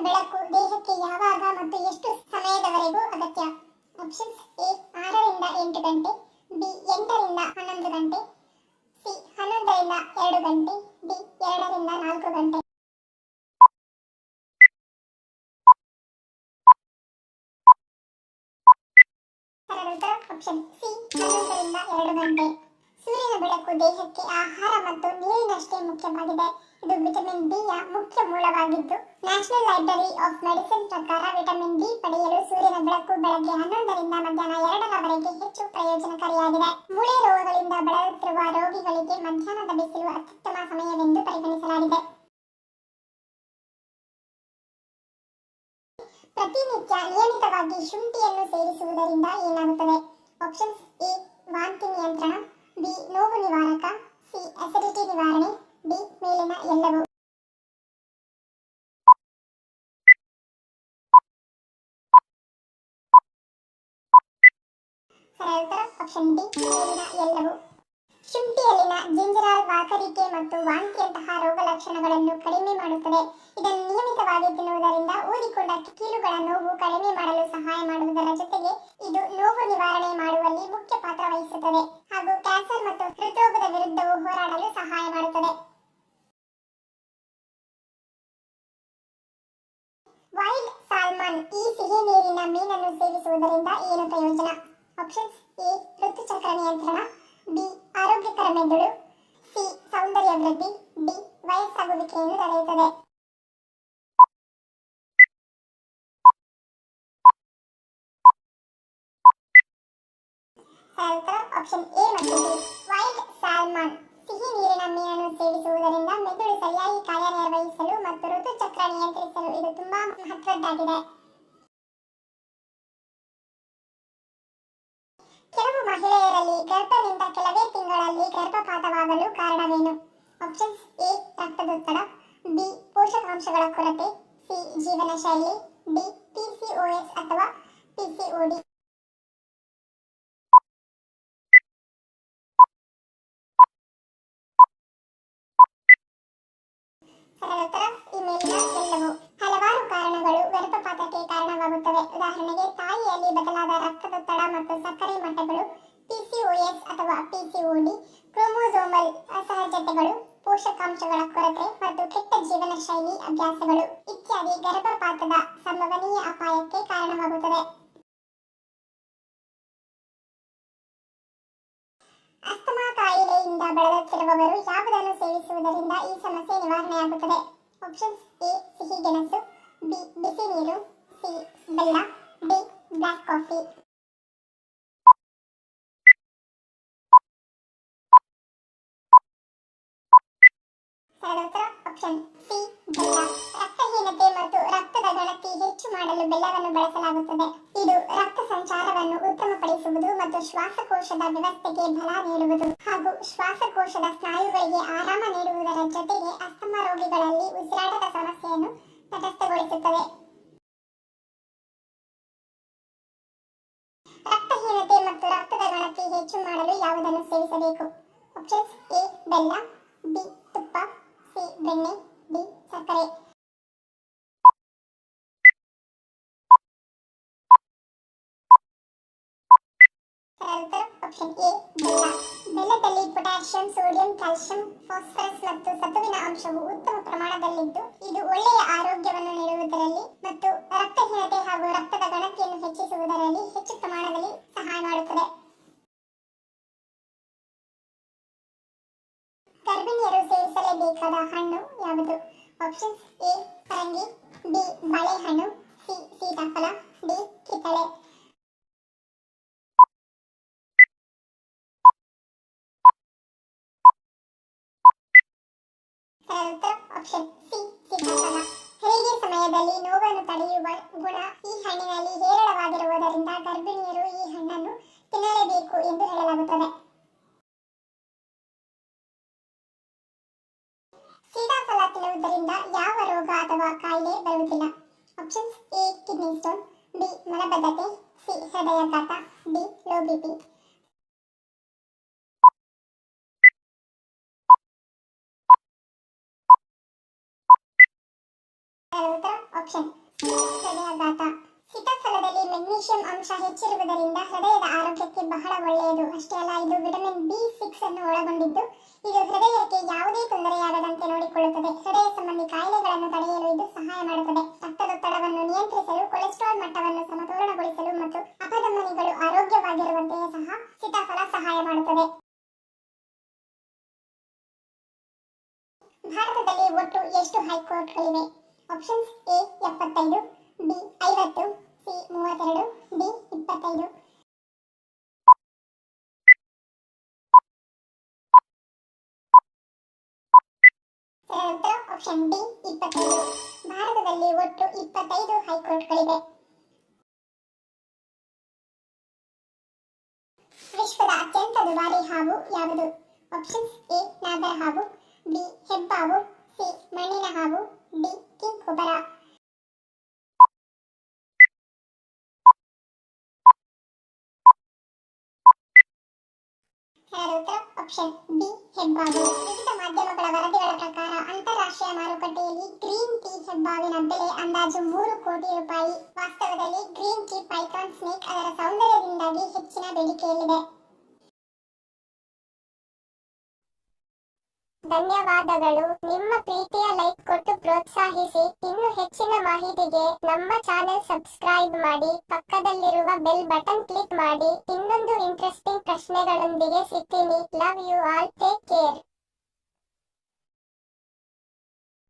ಬೆಳಕು ದೇಹಕ್ಕೆ ಯಾವಾಗ ಮತ್ತು ಎಷ್ಟು ಸಮಯದವರೆಗೂ ಅಗತ್ಯ? ಆಪ್ಷನ್ಸ್ ಎ 6 ರಿಂದ 8 ಗಂಟೆ, ಬಿ 8 ರಿಂದ 11 ಗಂಟೆ, ಸಿ 11 ರಿಂದ 2 ಗಂಟೆ, ಡಿ 2 ರಿಂದ 4 ಗಂಟೆ. ಸರಳ ಉತ್ತರ ಆಪ್ಷನ್ ಸಿ 11 ರಿಂದ 2 ಗಂಟೆ. ಸೂರ್ಯನ ಬೆಳಕು ದೇಹಕ್ಕೆ ಆಹಾರ ಮತ್ತು ನೀರಿನಷ್ಟೇ ಮುಖ್ಯವಾಗಿದೆ. ಇದು ವಿಟಮಿನ್ ಡಿ ಯ ಮುಖ್ಯ ಮೂಲವಾಗಿದ್ದು, ನ್ಯಾಷನಲ್ ಲೈಬ್ರರಿ ಆಫ್ ಮೆಡಿಸಿನ್ ಪ್ರಕಾರ ವಿಟಮಿನ್ ಡಿ ಪಡೆಯಲು ಸೂರ್ಯನ ಬೆಳಕು ಬೆಳಗ್ಗೆ 11 ರಿಂದ ಮಧ್ಯಾಹ್ನ 2ರವರೆಗೆ ಹೆಚ್ಚು ಪ್ರಯೋಜನಕಾರಿಯಾಗಿದೆ. ಮೂಳೆ ರೋಗಗಳಿಂದ ಬಳಲುತ್ತಿರುವ ರೋಗಿಗಳಿಗೆ ಮಧ್ಯಾಹ್ನದ ಬಿಸಿಲು ಅತ್ಯುತ್ತಮ ಸಮಯವೆಂದು ಪರಿಗಣಿಸಲಾಗಿದೆ. ಪ್ರತಿನಿತ್ಯ ನಿಯಮಿತವಾಗಿ ಶುಂಠಿಯನ್ನು ಸೇವಿಸುವುದರಿಂದ ಏನಾಗುತ್ತದೆ? ಆಪ್ಷನ್ಸ್ ಎ ವಾಂತಿ ನಿಯಂತ್ರಣ, ಬಿ ನೋವು ನಿವಾರಕ, ಸಿ ಅಸಿಡಿಟಿ ನಿವಾರಣೆ, ಡಿ ಮೇಲಿನ ಎಲ್ಲವೂ. ಸರಳ ಉತ್ತರ ಆಪ್ಷನ್ ಡಿ ಮೇಲಿನ ಎಲ್ಲವೂ. ಶುಂಠಿಯಲ್ಲಿನ ಜಿಂಜರಾಲ್ ವಾಕರಿಕೆ ಮತ್ತು ವಾಂತಿಯಂತಹ ರೋಗ ಲಕ್ಷಣಗಳನ್ನು ಕಡಿಮೆ ಮಾಡುತ್ತದೆ. ಇದನ್ನು ನಿಯಮಿತವಾಗಿ ತಿನ್ನುವುದರಿಂದ ಊದಿಕೊಂಡ ಕೀಲುಗಳ ನೋವು ಕಡಿಮೆ ಮಾಡಲು ಸಹಾಯ ಮಾಡುವುದರ ಜೊತೆಗೆ ಇದು ನೋವು ನಿವಾರಣೆ ಮಾಡುವಲ್ಲಿ ಮುಖ್ಯ ಪಾತ್ರ ವಹಿಸುತ್ತದೆ ಹಾಗೂ ಕ್ಯಾನ್ಸರ್ ಮತ್ತು ಹೃದ್ರೋಗದ ವಿರುದ್ಧವೂ ಹೋರಾಡಲು ಸಹಾಯ ಮಾಡುತ್ತದೆ. ವೈಲ್ಡ್ ಸಾಲ್ಮನ್ ಈ ಸಿಹಿ ನೀರಿನ ಮೀನನ್ನು ಸೇವಿಸುವುದರಿಂದ ಏನು ಪ್ರಯೋಜನ? ಆಪ್ಷನ್ಸ್ ಎ ಋತುಚಕ್ರ ನಿಯಂತ್ರಣ, ಬಿ ಆರೋಗ್ಯಕರ ಮೆದುಳು, ಸಿ ಸೌಂದರ್ಯ ವೃದ್ಧಿ, ಡಿ ವಯಸ್ಸಾಗುವಿಕೆಯನ್ನು ತಡೆಯುತ್ತದೆ. ಆಪ್ಷನ್ ಎ ಮತ್ತು ಡಿ. ವೈಲ್ಡ್ ಸಾಲ್ಮನ್ ಸಿಹಿ ನೀರಿನ ಮೀನನ್ನು ಸೇವಿಸುವುದರಿಂದ ಮೆದುಳು ಸರಿಯಾಗಿ ಕಾರ್ಯನಿರ್ವಹಿಸಲು ಮತ್ತು ಋತುಚಕ್ರ ನಿಯಂತ್ರಿಸಲು ಇದು ತುಂಬಾ ಮಹತ್ವದ್ದಾಗಿದೆ. ಕೆಲವು ಮಹಿಳೆಯರಲ್ಲಿ ಗರ್ಭ ನಿಂತ ಕೆಲವೇ ತಿಂಗಳಲ್ಲಿ ಗರ್ಭಪಾತವಾಗಲು ಕಾರಣವೇನು? ಆಪ್ಷನ್ಸ್ ಎ ರಕ್ತದೊತ್ತಡ, ಬಿ ಪೋಷಕಾಂಶಗಳ ಕೊರತೆ, ಸಿ ಜೀವನ ಶೈಲಿ, ಡಿ ಪಿಸಿಒಎಸ್ ಅಥವಾ ಪಿಸಿಒಡಿ. ಸರಳ ಉತ್ತರ ಈ ಮೇಲಿನ ಎಲ್ಲವೂ. ಹಲವಾರು ಕಾರಣಗಳು ಗರ್ಭಪಾತಕ್ಕೆ ಕಾರಣವಾಗುತ್ತವೆ. ಉದಾಹರಣೆಗೆ ತಾಯಿಯಲ್ಲಿ ಬದಲಾದ ರಕ್ತದೊತ್ತಡ ಮತ್ತು ಸಕ್ಕರೆ ಮಟ್ಟಗಳು, ಪಿಸಿಒಎಸ್ ಅಥವಾ ಪಿಸಿಒಡಿ, ಕ್ರೋಮೋಸೋಮಲ್ ಅಸಹಜತೆಗಳು, ಪೋಷಕಾಂಶಗಳ ಕೊರತೆ ಮತ್ತು ಕೆಟ್ಟ ಜೀವನ ಶೈಲಿ ಅಭ್ಯಾಸಗಳು ಇತ್ಯಾದಿ ಗರ್ಭಪಾತದ ಸಂಭವನೀಯ ಅಪಾಯಕ್ಕೆ ಕಾರಣವಾಗುತ್ತದೆ. ಅಸ್ತಮಾ ಕಾಯಿಲೆಯಿಂದ ಬಳಲುತ್ತಿರುವವರು ಯಾವುದನ್ನು ಸೇವಿಸುವುದರಿಂದ ಈ ಸಮಸ್ಯೆ ನಿವಾರಣೆಯಾಗುತ್ತದೆ? ಆಪ್ಷನ್ಸ್ ಎ ಸಿಹಿ ಗೆಣಸು, ಬಿ ಬಿಸಿ ನೀರು, ಸಿ ಬೆಲ್ಲ, ಡಿ ಬ್ಲಾಕ್ ಕಾಫಿ. ಸರಳ ಉತ್ತರ ಆಪ್ಷನ್ ಸಿ ಬೆಲ್ಲ. ರಕ್ತಹೀನತೆ ಮತ್ತು ರಕ್ತದ ಗಣತಿ ಹೆಚ್ಚು ಮಾಡಲು ಬೆಲ್ಲವನ್ನು ಬಳಸಲಾಗುತ್ತದೆ. ಇದು ರಕ್ತ ಸಂಚಾರವನ್ನು ಉತ್ತಮಪಡಿಸುವುದು ಮತ್ತು ಶ್ವಾಸಕೋಶದ ವ್ಯವಸ್ಥೆಗೆ ಬಲ ನೀಡುವುದು ಹಾಗೂ ಶ್ವಾಸಕೋಶದ ಸ್ನಾಯುಗಳಿಗೆ ಆರಾಮ ನೀಡುವುದರ ಜೊತೆಗೆ ಅಸ್ತಮಾ ರೋಗಿಗಳಲ್ಲಿ ಉಸಿರಾಟದ ಸಮಸ್ಯೆಯನ್ನು ತಟಸ್ಥಗೊಳಿಸುತ್ತದೆ. ರಕ್ತಹೀನತೆ ಮತ್ತು ರಕ್ತದ ಗಣತಿ ಹೆಚ್ಚು ಮಾಡಲು ಯಾವುದನ್ನು ಸೇವಿಸಬೇಕು? ಆಪ್ಷನ್ಸ್ ಎ ಬೆಲ್ಲ, ಬಿ ತುಪ್ಪ, ಸಿ ಬೆಣ್ಣೆ, ಡಿ ಸಕ್ಕರೆ. ಆಪ್ಷನ್ ಎ ಬೆಲ್ಲ. ಬೆಲ್ಲದಲ್ಲಿ ಪೊಟ್ಯಾಷಿಯಂ, ಸೋಡಿಯಂ, ಕ್ಯಾಲ್ಸಿಯಂ, ಫಾಸ್ಫರಸ್ ಮತ್ತು ಸತುವಿನ ಅಂಶವು ಉತ್ತಮ ಪ್ರಮಾಣದಲ್ಲಿದ್ದು ಇದು ಒಳ್ಳೆಯ ಆರೋಗ್ಯವನ್ನು ನೀಡುವುದರಲ್ಲಿ ಮತ್ತು ರಕ್ತಹೀನತೆ ಹಾಗೂ ರಕ್ತದ ಗಣತಿಯನ್ನು ಹೆಚ್ಚಿಸುವುದರಲ್ಲಿ ಹೆಚ್ಚು ಪ್ರಮಾಣದಲ್ಲಿ ಸಹಾಯ ಮಾಡುತ್ತದೆ. ಗರ್ಭಿಣಿಯರು ಸೇವಿಸಲೇಬೇಕಾದ ಹಣ್ಣು ಯಾವುದು? ಆಪ್ಷನ್ಸ್ ಎ ಪರಂಗಿ, ಬಿ ಬಾಳೆಹಣ್ಣು, ಸಿ ಸೀತಾಫಲ, ಡಿ ಕಿತ್ತಳೆ. ಆಪ್ಷನ್ ಸಿ ಸೀತಾಫಲ. ಹೆರಿಗೆ ಸಮಯದಲ್ಲಿ ನೋವನ್ನು ತಡೆಯುವ ಗುಣ ಈ ಹಣ್ಣಿನಲ್ಲಿ ಹೇರಳವಾಗಿರುವುದರಿಂದ ಗರ್ಭಿಣಿಯರು ಈ ಹಣ್ಣನ್ನು ತಿನ್ನಲೇಬೇಕು ಎಂದು ಹೇಳಲಾಗುತ್ತದೆ. ಸೀತಾಫಲ ತಿನ್ನುವುದರಿಂದ ಯಾವ ರೋಗ ಅಥವಾ ಕಾಯಿಲೆ ಬರುವುದಿಲ್ಲ? Options A kidney stone, B ಮಲಬದ್ಧತೆ, ಸಿ ಹೃದಯಾಘಾತ, ಡಿ ಲೋ ಬಿಪಿ. ಆಪ್ಷನ್ ಹೃದಯಾಘಾತ. ಸೀತಾಫಲದಲ್ಲಿ ಮೆಗ್ನೀಷಿಯಂ ಅಂಶ ಹೆಚ್ಚಿರುವುದರಿಂದ ಹೃದಯದ ಆರೋಗ್ಯಕ್ಕೆ ಬಹಳ ಒಳ್ಳೆಯದು. ಅಷ್ಟೇ ಅಲ್ಲ, ಇದು ವಿಟಮಿನ್ B6 ಅನ್ನು ಒಳಗೊಂಡಿದ್ದು ಇದು ಹೃದಯಕ್ಕೆ ಯಾವುದೇ ತೊಂದರೆಯಾಗದಂತೆ ನೋಡಿಕೊಳ್ಳುತ್ತದೆ. ಹೃದಯ ಸಂಬಂಧಿ ಕಾಯಿಲೆಗಳನ್ನು ತಡೆಯಲು ಇದು ಸಹಾಯ ಮಾಡುತ್ತದೆ. ರಕ್ತದೊತ್ತಡವನ್ನು ನಿಯಂತ್ರಿಸಲು, ಕೊಲೆಸ್ಟ್ರಾಲ್ ಮಟ್ಟವನ್ನು ಸಮತೋಲನಗೊಳಿಸಲು ಮತ್ತು ಅಪಧಮನಿಗಳು ಆರೋಗ್ಯವಾಗಿರುವಂತೆಯೇ ಸಹ ಸೀತಾಫಲ ಸಹಾಯ ಮಾಡುತ್ತದೆ. ಭಾರತದಲ್ಲಿ ಒಟ್ಟು ಎಷ್ಟು ಹೈಕೋರ್ಟ್ಗಳಿವೆ? Options A 75, B 50, C 32, D 25. ಉತ್ತರ ಆಪ್ಷನ್ ಡಿ 25. ಭಾರತದಲ್ಲಿ ಒಟ್ಟು 25 ಹೈಕೋರ್ಟ್ಗಳಿವೆ. ವಿಶ್ವದ ಅತ್ಯಂತ ದುಬಾರಿ ಹಾವು ಯಾವುದು? ಆಪ್ಷನ್ಸ್ ಎ ನಾಗರ ಹಾವು, ಬಿ ಹೆಬ್ಬಾವು, ಸಿ ಮಣ್ಣಿನ ಹಾವು, ಡಿ ಕಿಂಗ್ ಕೊಬರ. ಉತ್ತರ ಆಪ್ಷನ್ ಬಿ ಹೆಬ್ಬಾವು. ವಿವಿಧ ಮಾಧ್ಯಮಗಳ ವರದಿಗಳ ಪ್ರಕಾರ ಅಂತಾರಾಷ್ಟ್ರೀಯ ಮಾರುಕಟ್ಟೆಯಲ್ಲಿ ಗ್ರೀನ್ ಟೀ ಹೆಬ್ಬಾವಿನ ಬೆಲೆ ಅಂದಾಜು 3 ಕೋಟಿ ರೂಪಾಯಿ. ವಾಸ್ತವದಲ್ಲಿ ಗ್ರೀನ್ ಟೀ ಪೈಥಾನ್ ಸ್ನೇಕ್ ಅದರ ಸೌಂದರ್ಯದಿಂದಾಗಿ ಹೆಚ್ಚಿನ ಬೇಡಿಕೆಯಲ್ಲಿದೆ. ಧನ್ಯವಾದಗಳು. ನಿಮ್ಮ ಪ್ರೀತಿಯ ಲೈಕ್ ಕೊಟ್ಟು ಪ್ರೋತ್ಸಾಹಿಸಿ. ಇನ್ನು ಹೆಚ್ಚಿನ ಮಾಹಿತಿಗೆ ನಮ್ಮ ಚಾನೆಲ್ ಸಬ್ಸ್ಕ್ರೈಬ್ ಮಾಡಿ, ಪಕ್ಕದಲ್ಲಿರುವ ಬೆಲ್ ಬಟನ್ ಕ್ಲಿಕ್ ಮಾಡಿ. ಇನ್ನೊಂದು ಇಂಟ್ರೆಸ್ಟಿಂಗ್ ಪ್ರಶ್ನೆಗಳೊಂದಿಗೆ ಸಿಗ್ತೀನಿ. Love you all. Take care.